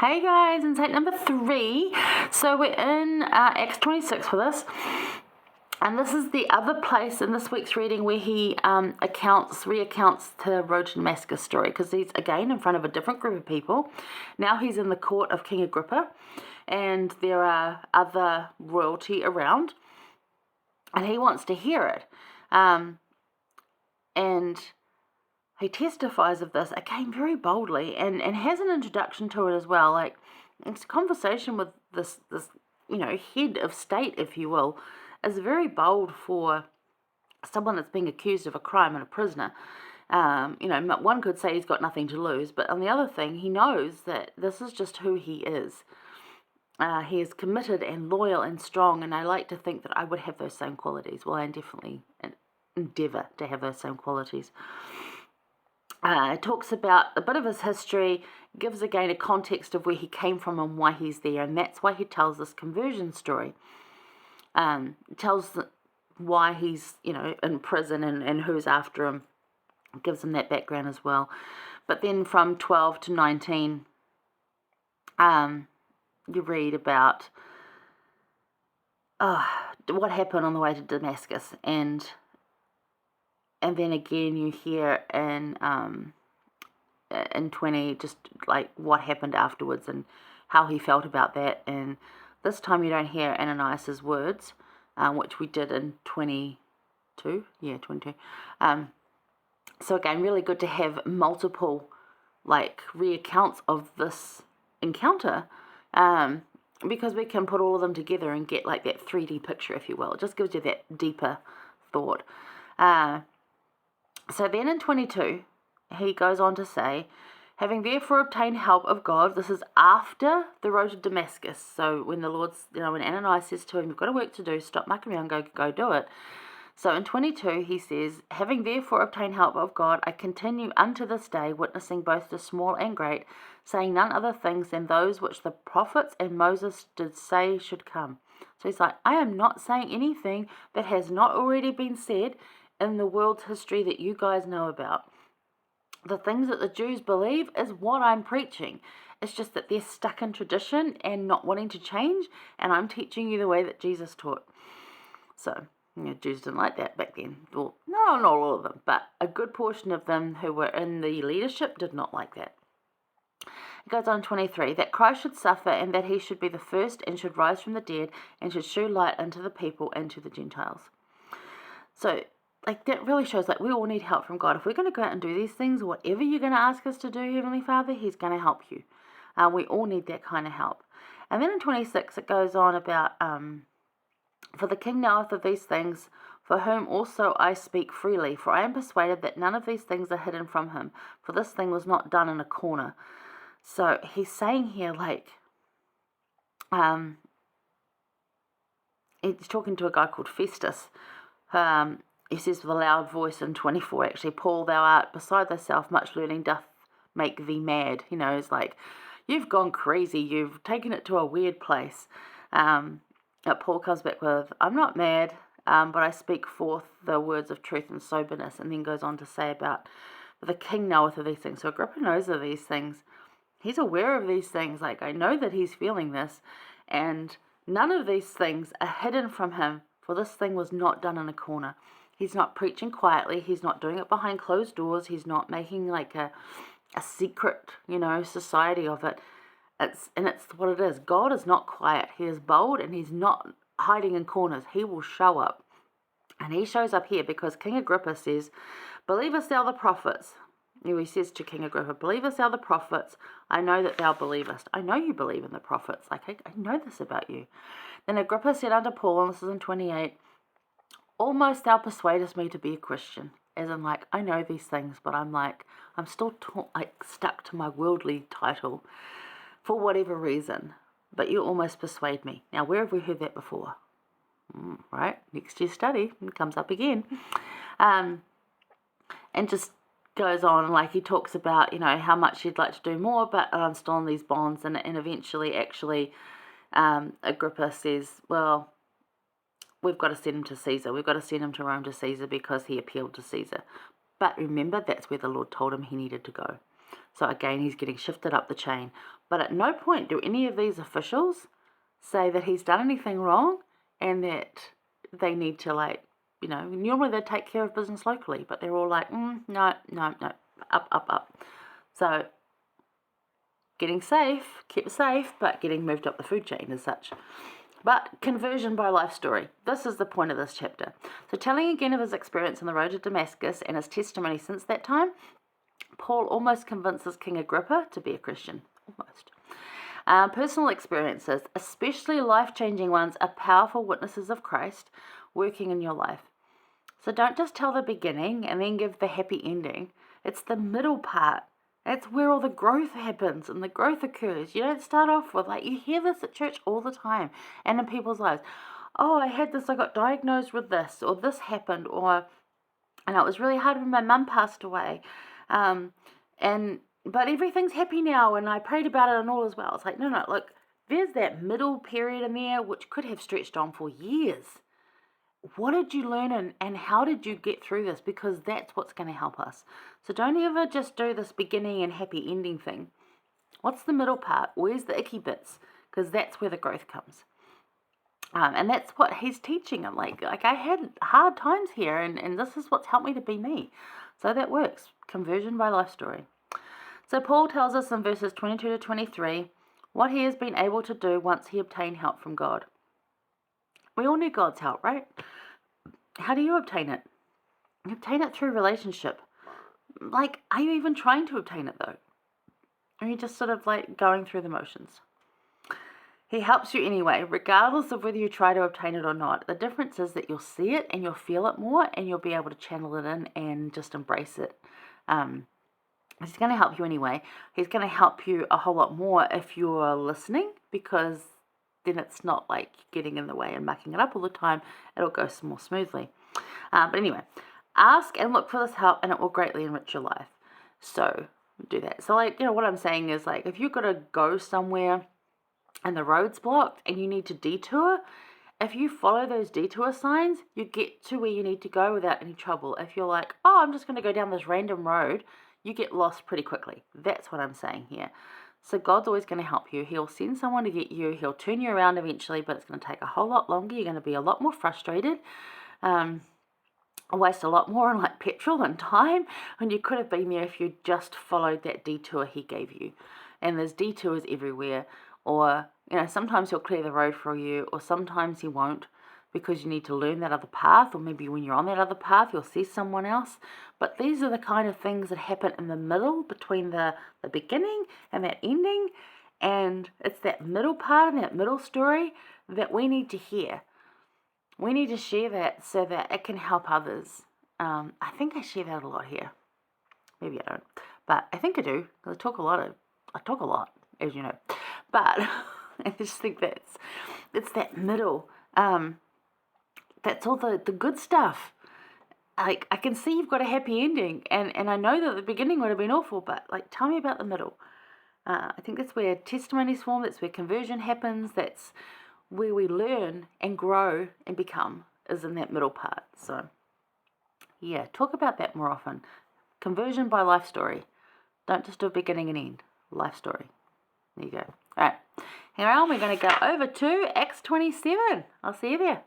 Hey guys, insight number 3. So we're in Acts 26 for this. And this is the other place in this week's reading where he recounts the road to Damascus story, because he's again in front of a different group of people. Now he's in the court of King Agrippa, and there are other royalty around, and he wants to hear it. And he testifies of this, again, very boldly, and has an introduction to it as well. Like, it's a conversation with this head of state, if you will, is very bold for someone that's being accused of a crime and a prisoner. One could say he's got nothing to lose, but on the other thing, he knows that this is just who he is. He is committed and loyal and strong, and I like to think that I would have those same qualities. Well, I definitely endeavour to have those same qualities. It talks about a bit of his history, gives again a context of where he came from and why he's there, and that's why he tells this conversion story. Tells why he's, in prison and who's after him. Gives him that background as well. But then from 12 to 19, you read about what happened on the way to Damascus, and then again you hear in 20 just like what happened afterwards and how he felt about that. And this time you don't hear Ananias's words, which we did in 22. Yeah, 22. So again, really good to have multiple recounts of this encounter, because we can put all of them together and get like that 3D picture, if you will. It just gives you that deeper thought. So then in 22, he goes on to say, having therefore obtained help of God, this is after the road to Damascus. So when the Lord's, when Ananias says to him, you've got a work to do, stop mucking around, go do it. So in 22, he says, having therefore obtained help of God, I continue unto this day, witnessing both to small and great, saying none other things than those which the prophets and Moses did say should come. So he's like, I am not saying anything that has not already been said in the world's history that you guys know about. The things that the Jews believe is what I'm preaching. It's just that they're stuck in tradition and not wanting to change, and I'm teaching you the way that Jesus taught. So, Jews didn't like that back then. Well, no, not all of them, but a good portion of them who were in the leadership did not like that. It goes on 23, that Christ should suffer and that he should be the first and should rise from the dead and should shew light unto the people and to the Gentiles. So, that really shows we all need help from God. If we're going to go out and do these things, whatever you're going to ask us to do, Heavenly Father, he's going to help you. We all need that kind of help. And then in 26, it goes on about, for the king knoweth of these things, for whom also I speak freely. For I am persuaded that none of these things are hidden from him. For this thing was not done in a corner. So he's saying here, he's talking to a guy called Festus. He says with a loud voice in 24, actually, Paul, thou art beside thyself, much learning doth make thee mad. It's like, you've gone crazy, you've taken it to a weird place. Paul comes back with, I'm not mad, but I speak forth the words of truth and soberness, and then goes on to say about, the king knoweth of these things. So Agrippa knows of these things. He's aware of these things. I know that he's feeling this, and none of these things are hidden from him, for this thing was not done in a corner. He's not preaching quietly. He's not doing it behind closed doors. He's not making a secret, society of it. It's what it is. God is not quiet. He is bold, and he's not hiding in corners. He will show up. And he shows up here because King Agrippa says, believest thou the prophets? He says to King Agrippa, believest thou the prophets? I know that thou believest. I know you believe in the prophets. I know this about you. Then Agrippa said unto Paul, and this is in 28, almost thou persuadest me to be a Christian. As in, I know these things, but I'm still stuck to my worldly title for whatever reason. But you almost persuade me. Now, where have we heard that before? Right? Next year's study. It comes up again. And just goes on, he talks about, how much he'd like to do more, but I'm still in these bonds. And eventually, actually, Agrippa says, well, we've got to send him to Caesar. We've got to send him to Rome to Caesar because he appealed to Caesar. But remember, that's where the Lord told him he needed to go. So again, he's getting shifted up the chain. But at no point do any of these officials say that he's done anything wrong and that they need to, like, normally they take care of business locally, but they're all like, no, up. So getting kept safe, but getting moved up the food chain as such. But conversion by life story. This is the point of this chapter. So telling again of his experience on the road to Damascus and his testimony since that time, Paul almost convinces King Agrippa to be a Christian. Almost. Personal experiences, especially life-changing ones, are powerful witnesses of Christ working in your life. So don't just tell the beginning and then give the happy ending. It's the middle part. That's where all the growth happens and the growth occurs. You don't start off with, like, you hear this at church all the time and in people's lives. Oh, I had this, I got diagnosed with this, or this happened, and it was really hard when my mum passed away. But everything's happy now, and I prayed about it and all as well. It's like, no, look, there's that middle period in there which could have stretched on for years. What did you learn and how did you get through this? Because that's what's going to help us. So don't ever just do this beginning and happy ending thing. What's the middle part? Where's the icky bits? Because that's where the growth comes. And that's what he's teaching them. Like I had hard times here, and this is what's helped me to be me. So that works. Conversion by life story. So Paul tells us in verses 22 to 23 what he has been able to do once he obtained help from God. We all need God's help, right? How do you obtain it? You obtain it through relationship. Like, are you even trying to obtain it, though? Or are you just sort of like going through the motions? He helps you anyway, regardless of whether you try to obtain it or not. The difference is that you'll see it and you'll feel it more and you'll be able to channel it in and just embrace it. He's going to help you anyway. He's going to help you a whole lot more if you're listening, because then it's not like getting in the way and mucking it up all the time. It'll go more smoothly. But anyway, ask and look for this help and it will greatly enrich your life. So do that. So what I'm saying is, like, if you've got to go somewhere and the road's blocked and you need to detour, if you follow those detour signs, you get to where you need to go without any trouble. If you're like, oh, I'm just going to go down this random road, you get lost pretty quickly. That's what I'm saying here. So God's always going to help you. He'll send someone to get you. He'll turn you around eventually, but it's going to take a whole lot longer. You're going to be a lot more frustrated. Waste a lot more on like petrol and time when you could have been there if you just followed that detour he gave you. And there's detours everywhere. Or, sometimes he'll clear the road for you, or sometimes he won't, because you need to learn that other path, or maybe when you're on that other path, you'll see someone else. But these are the kind of things that happen in the middle between the beginning and that ending. And it's that middle part and that middle story that we need to hear. We need to share that so that it can help others. I think I share that a lot here. Maybe I don't, but I think I do, because I talk a lot, as you know. But I just think it's that middle. That's all the good stuff. Like, I can see you've got a happy ending, and I know that the beginning would have been awful, but tell me about the middle. I think that's where testimonies form, that's where conversion happens, that's where we learn and grow and become, is in that middle part. So, yeah, talk about that more often. Conversion by life story. Don't just do a beginning and end. Life story. There you go. All right. Hang around. We're going to go over to Acts 27. I'll see you there.